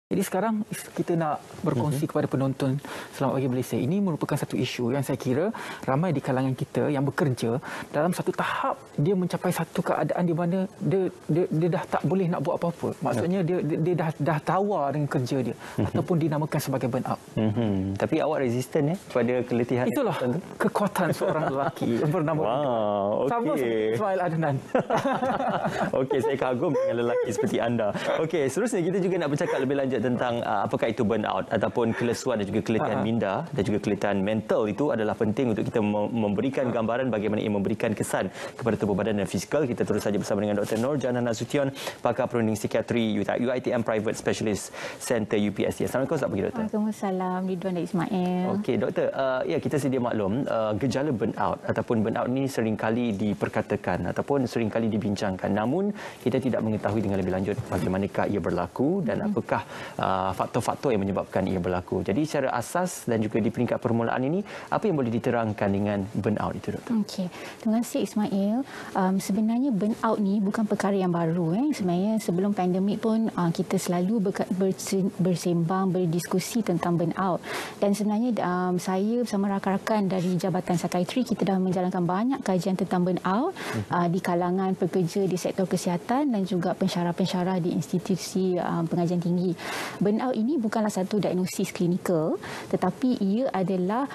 Jadi sekarang kita nak berkongsi kepada penonton Selamat Pagi Malaysia. Ini merupakan satu isu yang saya kira ramai di kalangan kita yang bekerja dalam satu tahap dia mencapai satu keadaan di mana dia dah tak boleh nak buat apa-apa. Maksudnya dia dah tawar dengan kerja dia ataupun dinamakan sebagai burnout. Tapi awak resisten pada keletihan. Itulah kekuatan seorang lelaki yang bernama sama Ismail Adnan. Okey, saya kagum dengan lelaki seperti anda. Okey, seterusnya kita juga nak bercakap lebih lanjut tentang apakah itu burnout ataupun kelesuan dan juga keletihan minda dan juga keletihan mental. Itu adalah penting untuk kita memberikan gambaran bagaimana ia memberikan kesan kepada tubuh badan dan fizikal. Kita terus saja bersama dengan Dr. Nur Jana Nasution, pakar perunding psikiatri UiTM Private Specialist Center UPSD. Assalamualaikum, selamat pagi Doktor. Waalaikumsalam, Ridwan dan Ismail. Okey Doktor, ya kita sedia maklum gejala burnout ataupun burnout ini seringkali diperkatakan ataupun seringkali dibincangkan. Namun kita tidak mengetahui dengan lebih lanjut bagaimanakah ia berlaku dan apakah faktor-faktor yang menyebabkan ia berlaku. Jadi secara asas dan juga di peringkat permulaan ini, apa yang boleh diterangkan dengan burnout itu, Doktor? Okey, terima kasih Ismail. Sebenarnya burnout ni bukan perkara yang baru. Sebenarnya sebelum pandemik pun kita selalu bersembang, berdiskusi tentang burnout. Dan sebenarnya saya bersama rakan-rakan dari Jabatan Psikiatri, kita dah menjalankan banyak kajian tentang burnout di kalangan pekerja di sektor kesihatan dan juga pensyarah-pensyarah di institusi pengajian tinggi. Burnout ini bukanlah satu diagnosis klinikal, tetapi ia adalah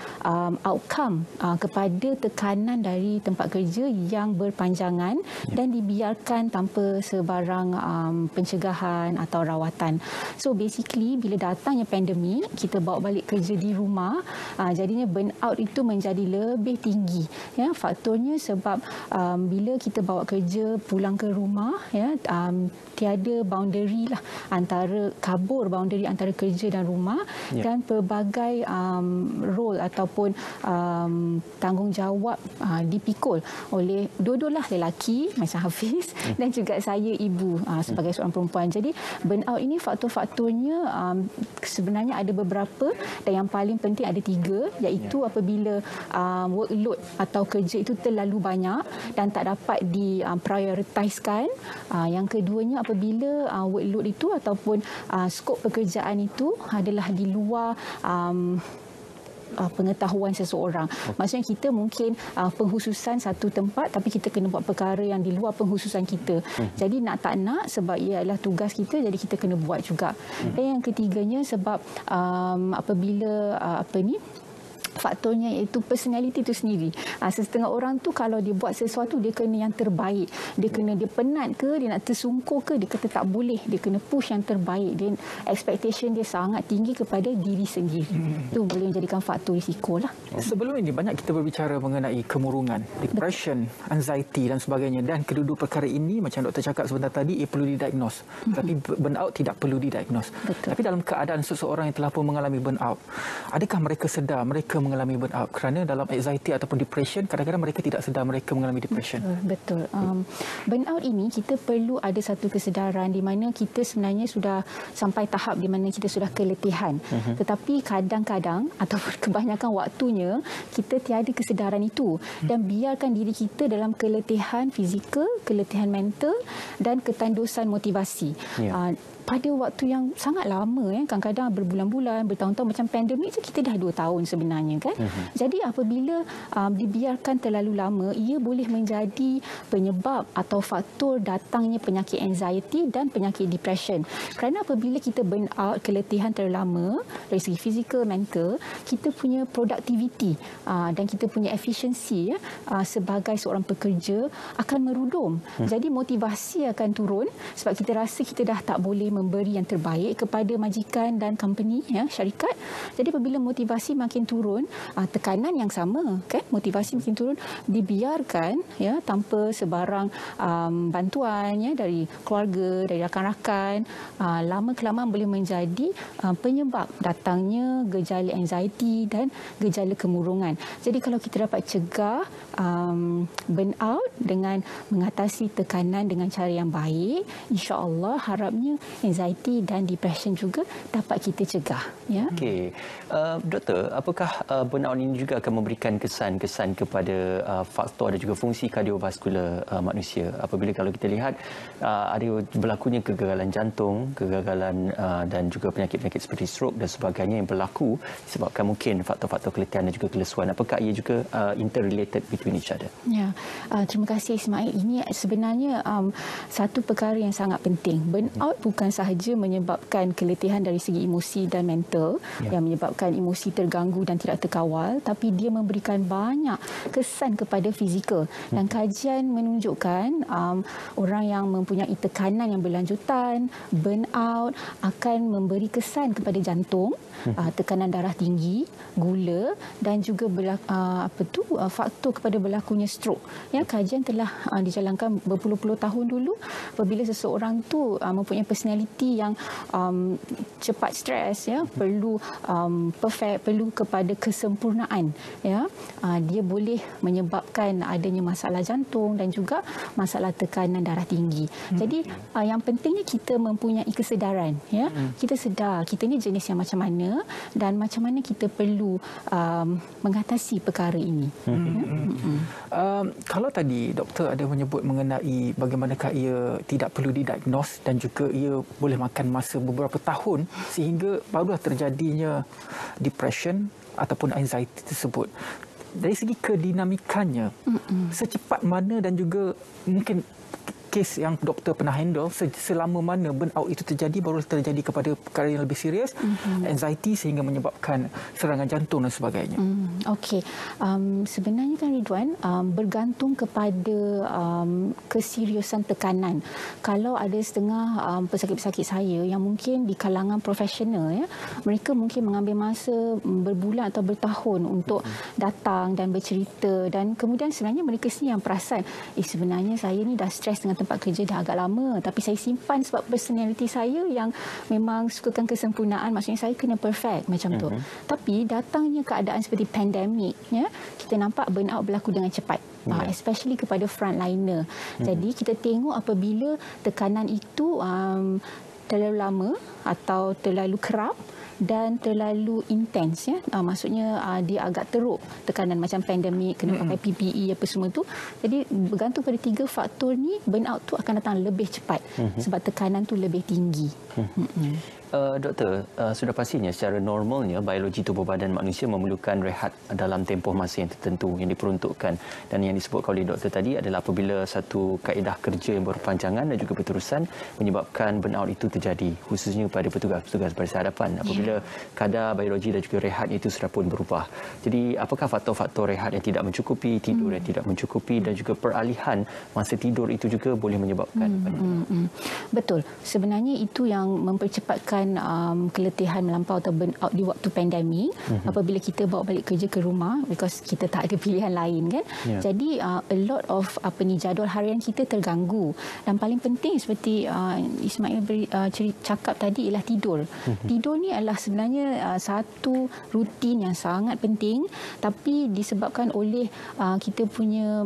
outcome kepada tekanan dari tempat kerja yang berpanjangan dan dibiarkan tanpa sebarang pencegahan atau rawatan. So basically bila datangnya pandemik, kita bawa balik kerja di rumah, jadinya burnout itu menjadi lebih tinggi. Ya, faktornya sebab bila kita bawa kerja pulang ke rumah, tiada boundary lah antara boundary antara kerja dan rumah dan pelbagai role ataupun tanggungjawab dipikul oleh dua-dualah lelaki macam Hafiz dan juga saya ibu sebagai seorang perempuan. Jadi burnout ini faktor-faktornya sebenarnya ada beberapa dan yang paling penting ada 3, iaitu apabila workload atau kerja itu terlalu banyak dan tak dapat diprioritaskan. Yang keduanya apabila workload itu ataupun skop pekerjaan itu adalah di luar pengetahuan seseorang. Maksudnya kita mungkin penghususan satu tempat tapi kita kena buat perkara yang di luar penghususan kita. Jadi nak tak nak sebab ia adalah tugas kita, jadi kita kena buat juga. Dan yang ketiganya sebab apabila faktornya iaitu personality itu sendiri. Setengah orang tu kalau dia buat sesuatu dia kena yang terbaik. Dia penat ke, dia nak tersungkur ke, dia kata tak boleh. Dia kena push yang terbaik. Dia expectation dia sangat tinggi kepada diri sendiri. Itu boleh menjadikan faktor risiko lah. Sebelum ini banyak kita berbicara mengenai kemurungan, depression, anxiety dan sebagainya, dan kedua-dua perkara ini macam doktor cakap sebentar tadi ia perlu didiagnose. Tapi burnout tidak perlu didiagnose. Tapi dalam keadaan seseorang yang telah pun mengalami burnout, adakah mereka sedar mereka mengalami burnout? Kerana dalam anxiety ataupun depression, kadang-kadang mereka tidak sedar mereka mengalami depression. Betul. Burnout ini kita perlu ada satu kesedaran di mana kita sebenarnya sudah sampai tahap di mana kita sudah keletihan. Tetapi kadang-kadang ataupun kebanyakan waktunya kita tiada kesedaran itu dan biarkan diri kita dalam keletihan fizikal, keletihan mental dan ketandusan motivasi. Pada waktu yang sangat lama, kadang-kadang berbulan-bulan, bertahun-tahun, macam pandemik je kita dah 2 tahun sebenarnya kan. Jadi apabila dibiarkan terlalu lama, ia boleh menjadi penyebab atau faktor datangnya penyakit anxiety dan penyakit depression. Kerana apabila kita burn out, keletihan terlalu lama dari segi fizikal, mental, kita punya productivity dan kita punya efisiensi sebagai seorang pekerja akan merudum. Jadi motivasi akan turun sebab kita rasa kita dah tak boleh memberi yang terbaik kepada majikan dan company, syarikat. Jadi apabila motivasi makin turun, tekanan yang sama kan, motivasi makin turun, dibiarkan tanpa sebarang bantuan dari keluarga, dari rakan-rakan, lama kelamaan boleh menjadi penyebab datangnya gejala anxiety dan gejala kemurungan. Jadi kalau kita dapat cegah burnout dengan mengatasi tekanan dengan cara yang baik, insya-Allah harapnya anxiety dan depression juga dapat kita cegah. Ya. Okey. Doktor, apakah burnout ini juga akan memberikan kesan-kesan kepada faktor dan juga fungsi kardiovaskular manusia? Apabila kalau kita lihat ada berlakunya kegagalan jantung, kegagalan dan juga penyakit-penyakit seperti stroke dan sebagainya yang berlaku disebabkan mungkin faktor-faktor keletihan dan juga kelesuan. Apakah ia juga interrelated between each other? Ya, terima kasih Ismail. Ini sebenarnya satu perkara yang sangat penting. Burnout bukan sahaja menyebabkan keletihan dari segi emosi dan mental yang menyebabkan emosi terganggu dan tidak terkawal, tapi dia memberikan banyak kesan kepada fizikal. Dan kajian menunjukkan orang yang mempunyai tekanan yang berlanjutan, burnout akan memberi kesan kepada jantung, tekanan darah tinggi, gula dan juga faktor kepada berlakunya stroke. Ya, kajian telah dijalankan berpuluh-puluh tahun dulu. Apabila seseorang tu mempunyai personality yang cepat stres, ya, perlu perfect, perlu kepada kesempurnaan, ya, dia boleh menyebabkan adanya masalah jantung dan juga masalah tekanan darah tinggi. Jadi yang pentingnya kita mempunyai kesedaran, ya. Kita sedar kita ni jenis yang macam mana dan macam mana kita perlu mengatasi perkara ini. Kalau tadi doktor ada menyebut mengenai bagaimanakah ia tidak perlu didiagnose dan juga ia boleh makan masa beberapa tahun sehingga barulah terjadinya depression ataupun anxiety tersebut. Dari segi kedinamikannya, secepat mana dan juga mungkin kes yang doktor pernah handle, selama mana burnout itu terjadi baru terjadi kepada perkara yang lebih serius, anxiety sehingga menyebabkan serangan jantung dan sebagainya. Okey. Sebenarnya kan Ridwan, bergantung kepada keseriusan tekanan. Kalau ada setengah pesakit-pesakit saya yang mungkin di kalangan profesional, ya, mereka mungkin mengambil masa berbulan atau bertahun untuk datang dan bercerita, dan kemudian sebenarnya mereka sendiri yang perasan, sebenarnya saya ni dah stres dengan tempat kerja dah agak lama, tapi saya simpan sebab personality saya yang memang sukakan kesempurnaan, maksudnya saya kena perfect macam tu. Tapi datangnya keadaan seperti pandemik, ya, kita nampak burnout berlaku dengan cepat. Especially kepada frontliner. Jadi kita tengok apabila tekanan itu terlalu lama atau terlalu kerap dan terlalu intens, ya. Maksudnya dia agak teruk tekanan macam pandemik, kena pakai PPE apa semua tu. Jadi bergantung pada 3 faktor ni, burnout tu akan datang lebih cepat sebab tekanan tu lebih tinggi. Doktor, sudah pastinya secara normalnya biologi tubuh badan manusia memerlukan rehat dalam tempoh masa yang tertentu yang diperuntukkan, dan yang disebutkan oleh doktor tadi adalah apabila satu kaedah kerja yang berpanjangan dan juga berterusan menyebabkan burnout itu terjadi, khususnya pada petugas-petugas baris hadapan apabila kadar biologi dan juga rehat itu sudah pun berubah. Jadi apakah faktor-faktor rehat yang tidak mencukupi, tidur yang tidak mencukupi dan juga peralihan masa tidur itu juga boleh menyebabkan Betul. Sebenarnya itu yang mempercepatkan keletihan melampau atau burnout di waktu pandemik, apabila kita bawa balik kerja ke rumah, because kita tak ada pilihan lain, kan. Jadi a lot of jadual harian kita terganggu, dan paling penting seperti Ismail cakap tadi ialah tidur. Tidur ni adalah sebenarnya satu rutin yang sangat penting, tapi disebabkan oleh kita punya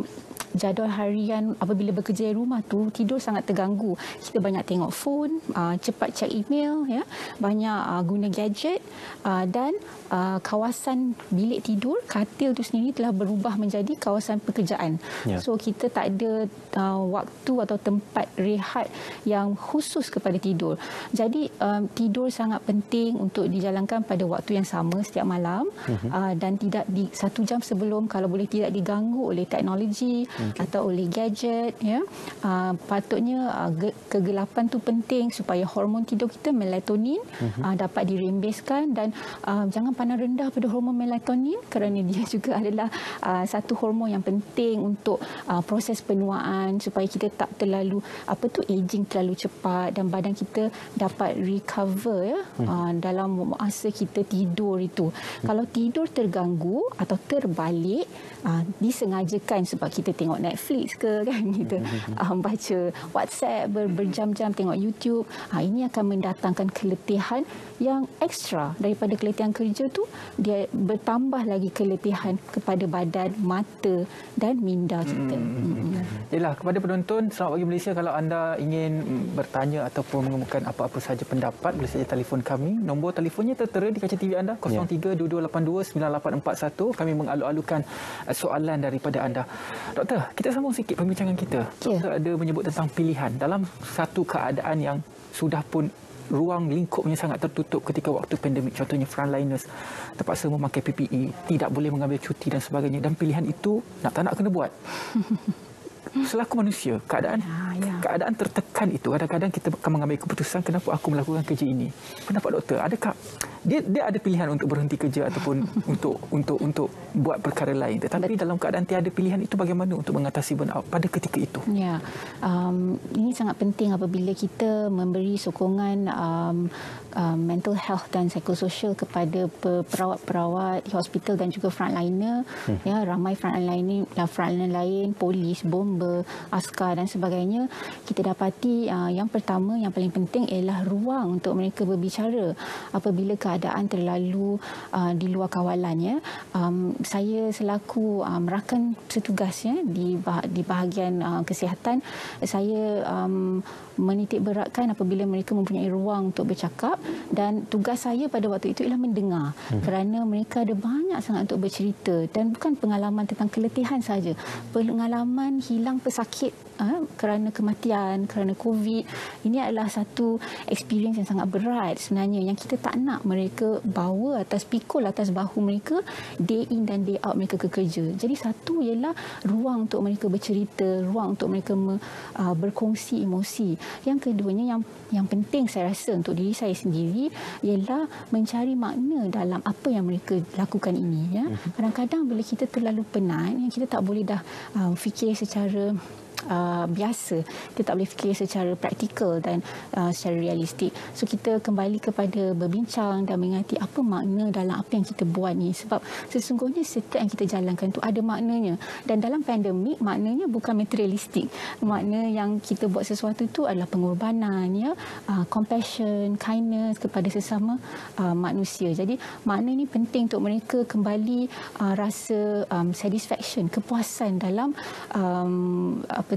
jadual harian apabila bekerja di rumah tu, tidur sangat terganggu. Kita banyak tengok phone, cepat check email, ya, banyak guna gadget, dan kawasan bilik tidur, katil tu sendiri telah berubah menjadi kawasan pekerjaan. So kita tak ada waktu atau tempat rehat yang khusus kepada tidur. Jadi tidur sangat penting untuk dijalankan pada waktu yang sama setiap malam, dan tidak 1 jam sebelum, kalau boleh tidak diganggu oleh teknologi atau oleh gadget, ya. Patutnya kegelapan tu penting supaya hormon tidur kita, melatonin, dapat dirembeskan, dan jangan pandang rendah pada hormon melatonin kerana dia juga adalah satu hormon yang penting untuk proses penuaan, supaya kita tak terlalu aging terlalu cepat dan badan kita dapat recover, ya, dalam masa kita tidur itu. Kalau tidur terganggu atau terbalik, disengajakan sebab kita tengok tengok Netflix ke kan, kita baca WhatsApp berjam-jam, tengok YouTube. Ini akan mendatangkan keletihan yang ekstra daripada keletihan kerja tu. Dia bertambah lagi keletihan kepada badan, mata dan minda kita. Yalah, kepada penonton Selamat Pagi Malaysia, kalau anda ingin bertanya ataupun mengemukakan apa-apa sahaja pendapat, boleh saja telefon kami. Nombor telefonnya tertera di kaca TV anda, 0322829841. Kami mengalu-alukan soalan daripada anda. Doktor, kita sambung sikit perbincangan kita. Doktor ada menyebut tentang pilihan dalam satu keadaan yang sudah pun ruang lingkupnya sangat tertutup ketika waktu pandemik. Contohnya frontliners terpaksa memakai PPE, tidak boleh mengambil cuti dan sebagainya, dan pilihan itu nak tak nak kena buat. Selaku manusia, keadaan tertekan itu, kadang-kadang kita akan mengambil keputusan, kenapa aku melakukan kerja ini. Pendapat doktor, adakah dia ada pilihan untuk berhenti kerja ataupun untuk buat perkara lain, tetapi dalam keadaan tiada pilihan itu, bagaimana untuk mengatasi burnout pada ketika itu? Ya, ini sangat penting apabila kita memberi sokongan mental health dan psikososial kepada perawat-perawat di hospital dan juga frontliner. Ya, ramai frontliner lain, polis, bomber, askar dan sebagainya. Kita dapati yang pertama, yang paling penting ialah ruang untuk mereka berbicara apabila keadaan terlalu di luar kawalannya. Saya selaku rakan setugas di bahagian kesihatan, saya menitik beratkan apabila mereka mempunyai ruang untuk bercakap, dan tugas saya pada waktu itu ialah mendengar, kerana mereka ada banyak sangat untuk bercerita, dan bukan pengalaman tentang keletihan saja, pengalaman hilang pesakit kerana kematian, kerana COVID. Ini adalah satu experience yang sangat berat sebenarnya, yang kita tak nak mereka bawa pikul atas bahu mereka day in dan day out mereka ke kerja. Jadi satu ialah ruang untuk mereka bercerita, ruang untuk mereka berkongsi emosi. Yang keduanya, yang penting saya rasa untuk diri saya sendiri, ialah mencari makna dalam apa yang mereka lakukan ini. Ya. Kadang-kadang bila kita terlalu penat, kita tak boleh dah fikir secara biasa, kita tak boleh fikir secara praktikal dan secara realistik. So kita kembali kepada berbincang dan mengingati apa makna dalam apa yang kita buat ni, sebab sesungguhnya setiap yang kita jalankan tu ada maknanya, dan dalam pandemik maknanya bukan materialistik. Makna yang kita buat sesuatu tu adalah pengorbanan, ya, compassion, kindness kepada sesama manusia. Jadi makna ni penting untuk mereka kembali rasa satisfaction, kepuasan dalam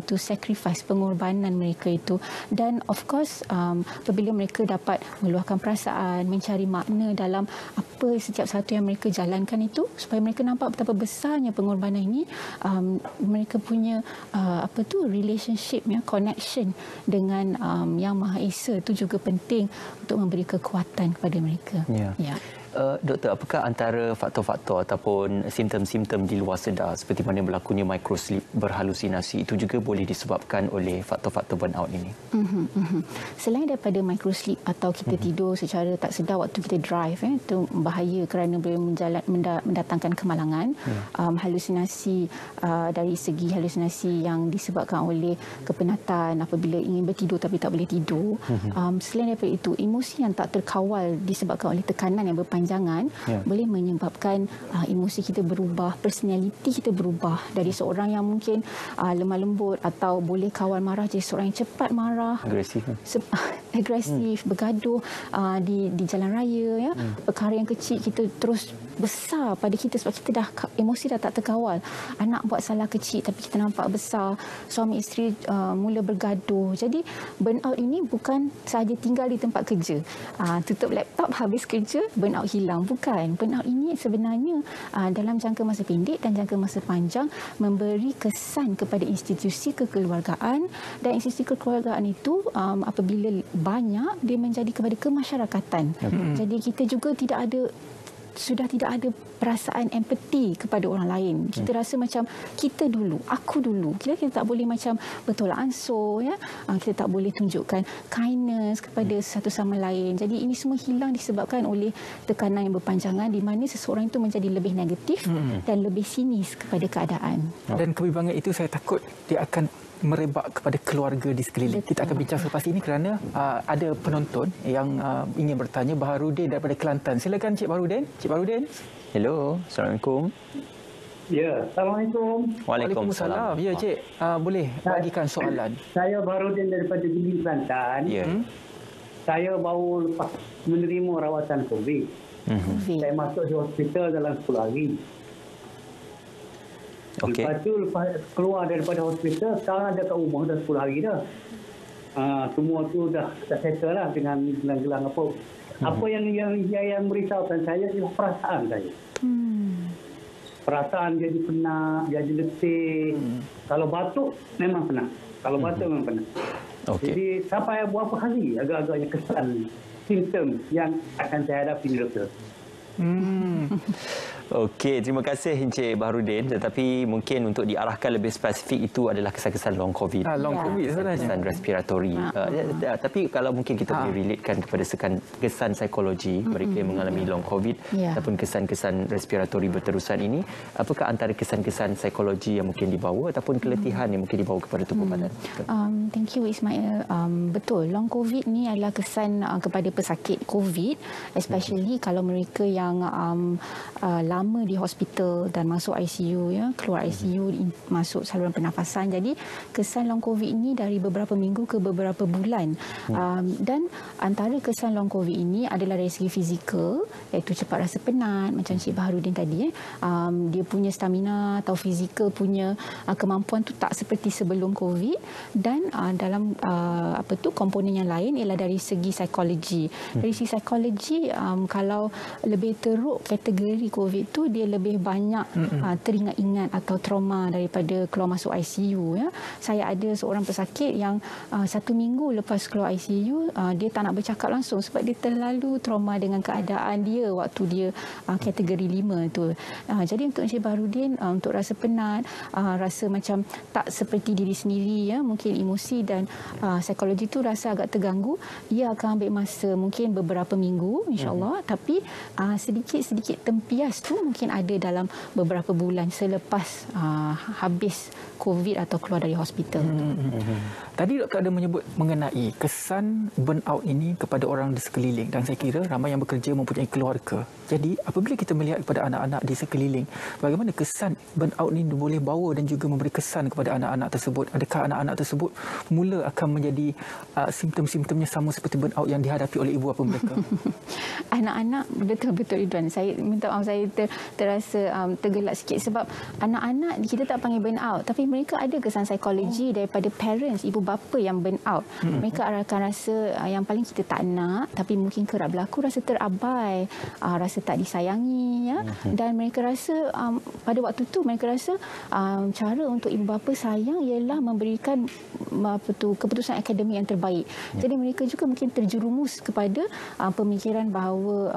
sacrifice, pengorbanan mereka itu. Dan of course apabila mereka dapat meluahkan perasaan, mencari makna dalam apa setiap satu yang mereka jalankan itu, supaya mereka nampak betapa besarnya pengorbanan ini, mereka punya relationship, ya, connection dengan Yang Maha Esa itu juga penting untuk memberi kekuatan kepada mereka. Ya. Doktor, apakah antara faktor-faktor ataupun simptom-simptom di luar sedar seperti mana berlakunya microsleep, berhalusinasi, itu juga boleh disebabkan oleh faktor-faktor burnout ini? Selain daripada microsleep atau kita tidur secara tak sedar waktu kita drive, itu bahaya kerana boleh mendatangkan kemalangan. Halusinasi, dari segi halusinasi yang disebabkan oleh kepenatan apabila ingin bertidur tapi tak boleh tidur. Selain daripada itu, emosi yang tak terkawal disebabkan oleh tekanan yang berpanjangan boleh menyebabkan emosi kita berubah, personality kita berubah dari seorang yang mungkin lemah lembut atau boleh kawal marah jadi seorang yang cepat marah, agresif, bergaduh di jalan raya, ya. Perkara yang kecil kita terus besar pada kita sebab kita dah emosi dah tak terkawal. Anak buat salah kecil tapi kita nampak besar, suami isteri mula bergaduh. Jadi burnout ini bukan sahaja tinggal di tempat kerja, tutup laptop habis kerja burnout hilang, bukan. Burnout ini sebenarnya dalam jangka masa pendek dan jangka masa panjang memberi kesan kepada institusi kekeluargaan, dan institusi kekeluargaan itu apabila banyak, dia menjadi kepada kemasyarakatan. Jadi kita juga sudah tidak ada perasaan empati kepada orang lain. Kita rasa macam kita dulu, aku dulu. Kita tak boleh macam bertolak ansur, ya. Kita tak boleh tunjukkan kindness kepada satu sama lain. Jadi ini semua hilang disebabkan oleh tekanan yang berpanjangan, di mana seseorang itu menjadi lebih negatif dan lebih sinis kepada keadaan. Dan kebimbangan itu saya takut dia akan merebak kepada keluarga di sekeliling. Kita akan bincang selepas ini kerana ada penonton yang ingin bertanya. Baharudin daripada Kelantan. Silakan Cik Baharudin. Cik Baharudin. Hello, Assalamualaikum. Ya, Assalamualaikum. Waalaikumsalam. Ya, Cik. Boleh bagikan soalan. Saya Baharudin daripada Guling, Kelantan. Ya. Saya baru lepas menerima rawatan COVID. Saya masuk di hospital dalam 10 hari. Okey. Lepas tu, lepas keluar daripada hospital, sekarang ada kat rumah dah 10 hari dah. Semua tu dah settle lah dengan gelang-gelang apa. Apa yang merisaukan saya ialah perasaan saya. Perasaan jadi penat, jadi letih. Kalau batuk memang penat. Kalau batuk memang penat. Okey. Jadi sampai beberapa hari agak-agaknya kesan simptom yang akan saya hadapi ni, doktor. Okey, terima kasih Encik Baharudin. Tetapi mungkin untuk diarahkan lebih spesifik itu adalah kesan-kesan long COVID. Long COVID sebenarnya. Kesan respiratori. Tapi kalau mungkin kita boleh relatekan kepada kesan psikologi mereka yang mengalami long COVID ataupun kesan-kesan respiratori berterusan ini, apakah antara kesan-kesan psikologi yang mungkin dibawa ataupun keletihan yang mungkin dibawa kepada tubuh badan? Thank you Ismail. Betul, long COVID ni adalah kesan kepada pesakit COVID, especially kalau mereka yang lama di hospital dan masuk ICU, ya, keluar ICU, masuk saluran pernafasan. Jadi kesan long COVID ini dari beberapa minggu ke beberapa bulan. Dan antara kesan long COVID ini adalah dari segi fizikal, iaitu cepat rasa penat macam Cik Baharudin tadi. Dia punya stamina atau fizikal punya kemampuan tu tak seperti sebelum COVID. Dan dalam komponen yang lain ialah dari segi psikologi. Dari segi psikologi, kalau lebih teruk kategori COVID tu, dia lebih banyak teringat-ingat atau trauma daripada keluar masuk ICU. Ya. Saya ada seorang pesakit yang 1 minggu lepas keluar ICU, dia tak nak bercakap langsung sebab dia terlalu trauma dengan keadaan dia waktu dia kategori 5 tu. Jadi untuk Encik Baharudin, untuk rasa penat, rasa macam tak seperti diri sendiri, ya, mungkin emosi dan psikologi tu rasa agak terganggu, ia akan ambil masa mungkin beberapa minggu insya-Allah, tapi sedikit-sedikit tempias tu mungkin ada dalam beberapa bulan selepas habis COVID atau keluar dari hospital. Tadi doktor ada menyebut mengenai kesan burnout ini kepada orang di sekeliling, dan saya kira ramai yang bekerja mempunyai keluarga. Jadi apabila kita melihat kepada anak-anak di sekeliling, bagaimana kesan burnout ini boleh bawa dan juga memberi kesan kepada anak-anak tersebut? Adakah anak-anak tersebut mula akan menjadi simptom-simptomnya sama seperti burnout yang dihadapi oleh ibu bapa mereka? Anak-anak, betul-betul Ridwan, saya minta maaf, saya terasa tergelak sikit sebab anak-anak kita tak panggil burnout, tapi mereka ada kesan psikologi daripada parents, ibu bapa yang burnout. Mereka akan rasa yang paling kita tak nak, tapi mungkin kerap berlaku, rasa terabai, rasa tak disayangi, ya. Dan mereka rasa pada waktu tu mereka rasa cara untuk ibu bapa sayang ialah memberikan keputusan akademik yang terbaik. Jadi mereka juga mungkin terjerumus kepada pemikiran bahawa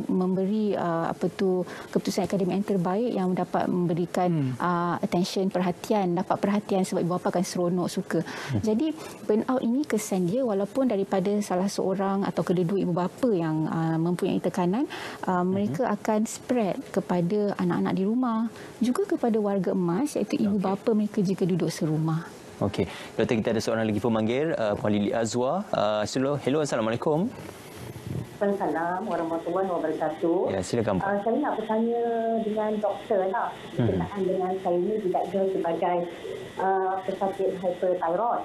memberi keputusan akademik yang terbaik yang dapat memberikan attention, perhatian, dapat perhatian sebab ibu bapa akan seronok, suka. Jadi burnout ini kesan dia, walaupun daripada salah seorang atau kedua-dua ibu bapa yang mempunyai tekanan, mereka akan spread kepada anak-anak di rumah, juga kepada warga emas, iaitu ibu bapa mereka jika duduk serumah. Okey, doktor, kita ada seorang lagi pemanggil, Puan Lili Azwar. Hello, Assalamualaikum. Assalamualaikum warahmatullahi wabarakatuh. Ya, silakan. Saya nak bertanya dengan doktor lah berkenaan dengan saya ni didiagnos sebagai pesakit hyperthyroid.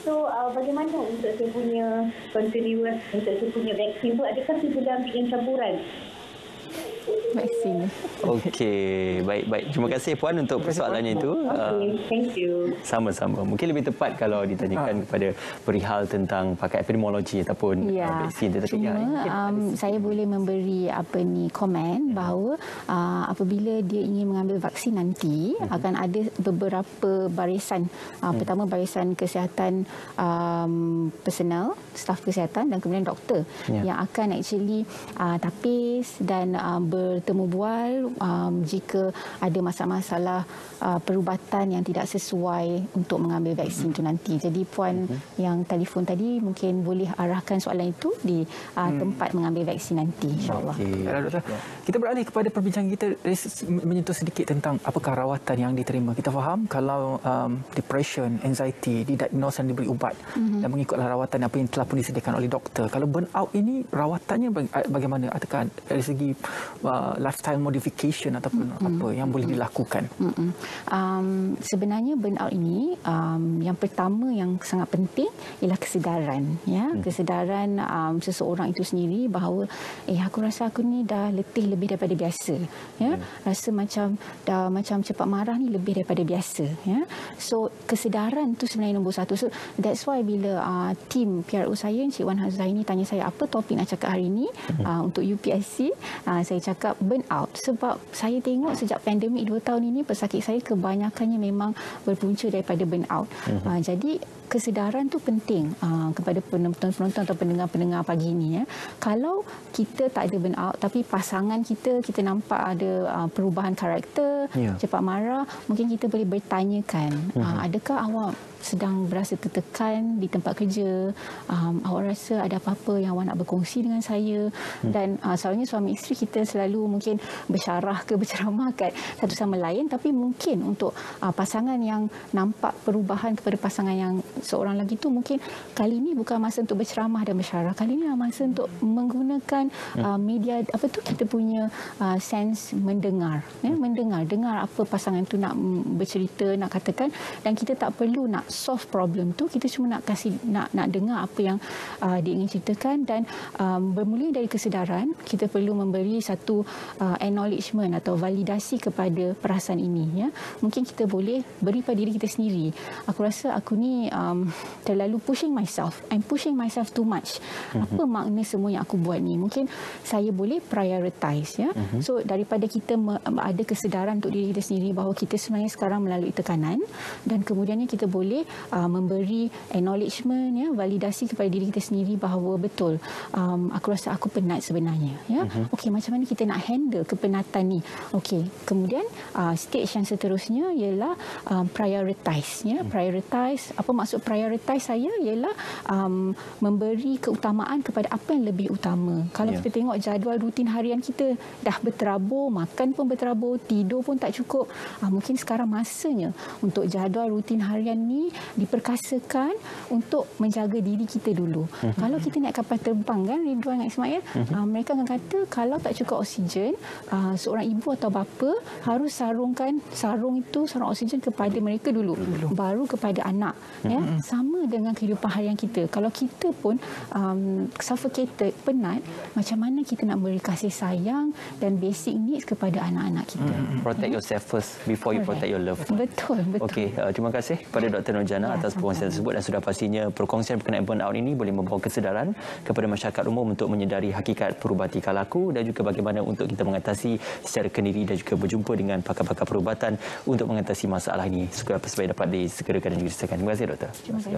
So, bagaimana untuk saya punya continuous, untuk saya punya vaksin tu, adakah saya boleh ambil yang campuran? Vaksin. Okey, baik. Terima kasih Puan untuk persoalannya itu. Okey, thank you. Sama-sama. Mungkin lebih tepat kalau ditanyakan kepada perihal tentang pakai epidemiologi ataupun vaksin. Tetapi saya boleh memberi komen bahawa apabila dia ingin mengambil vaksin nanti, akan ada beberapa barisan. Pertama, barisan kesihatan personal, staf kesihatan, dan kemudian doktor yang akan actually tapis dan bertemu bual jika ada masalah-masalah perubatan yang tidak sesuai untuk mengambil vaksin itu nanti. Jadi Puan yang telefon tadi mungkin boleh arahkan soalan itu di tempat mengambil vaksin nanti, insyaAllah. Doktor, kita beralih kepada perbincangan kita, menyentuh sedikit tentang apakah rawatan yang diterima. Kita faham kalau depression, anxiety didiagnos dan diberi ubat dan mengikutlah rawatan apa yang telah pun disediakan oleh doktor. Kalau burnout ini rawatannya bagaimana? Adakah dari segi lifestyle modification ataupun apa yang boleh dilakukan? Sebenarnya burnout ini yang pertama yang sangat penting ialah kesedaran, ya. Kesedaran seseorang itu sendiri bahawa aku rasa aku ni dah letih lebih daripada biasa, ya. Rasa macam cepat marah ni lebih daripada biasa, ya. So kesedaran tu sebenarnya nombor satu. So that's why bila tim PRO saya Encik Wan Hazaini tanya saya apa topik nak cakap hari ini untuk UPSC, saya cakap burnout sebab saya tengok sejak pandemik 2 tahun ini pesakit saya kebanyakannya memang berpunca daripada burnout. Jadi kesedaran tu penting kepada penonton-penonton atau pendengar-pendengar pagi ini, ya. Kalau kita tak ada burnout tapi pasangan kita nampak ada perubahan karakter, cepat marah, mungkin kita boleh bertanyakan, adakah awak sedang berasa tertekan di tempat kerja, awak rasa ada apa-apa yang awak nak berkongsi dengan saya. Dan selalunya suami isteri kita selalu mungkin bersyarah ke berceramah kat satu sama lain, tapi mungkin untuk pasangan yang nampak perubahan kepada pasangan yang seorang lagi tu, mungkin kali ini bukan masa untuk berceramah dan bersyarah, kali ini masa untuk menggunakan media kita punya sense mendengar, ya, dengar apa pasangan tu nak bercerita, nak katakan, dan kita tak perlu nak solve problem tu, kita cuma nak dengar apa yang dia ingin ceritakan. Dan bermula dari kesedaran, kita perlu memberi satu acknowledgement atau validasi kepada perasaan ini, ya. Mungkin kita boleh beri pada diri kita sendiri, aku rasa aku ni terlalu pushing myself, I'm pushing myself too much. Apa makna semua yang aku buat ni? Mungkin saya boleh prioritize, ya. So daripada kita ada kesedaran untuk diri kita sendiri bahawa kita sebenarnya sekarang melalui tekanan, dan kemudiannya kita boleh memberi acknowledgement, ya, validasi kepada diri kita sendiri bahawa betul, aku rasa aku penat sebenarnya, ya. Okey, macam mana kita nak handle kepenatan ni? Okey, kemudian stage yang seterusnya ialah prioritize, ya. Prioritize, apa maksud prioritize saya ialah memberi keutamaan kepada apa yang lebih utama. Kalau kita tengok jadual rutin harian kita dah berterabur, makan pun berterabur, tidur pun tak cukup, mungkin sekarang masanya untuk jadual rutin harian ni diperkasakan untuk menjaga diri kita dulu. Kalau kita naik kapal terbang, kan, Ridwan dan Ismail, mereka akan kata kalau tak cukup oksigen, seorang ibu atau bapa harus sarung oksigen kepada mereka dulu, baru kepada anak, ya. Sama dengan kehidupan harian kita. Kalau kita pun suffocated, penat, macam mana kita nak beri kasih sayang dan basic needs kepada anak-anak kita? Protect yourself first before you protect your loved one. Betul. Okey, terima kasih kepada Dr. Nurjana atas perkongsian tersebut, dan sudah pastinya perkongsian berkenaan burnout ini boleh membawa kesedaran kepada masyarakat umum untuk menyedari hakikat perubatan kalaku dan juga bagaimana untuk kita mengatasi secara kendiri dan juga berjumpa dengan pakar-pakar perubatan untuk mengatasi masalah ini. Segera sebaik dapat disegerakan dan juga diselesaikan. Terima kasih, Doktor. Terima kasih.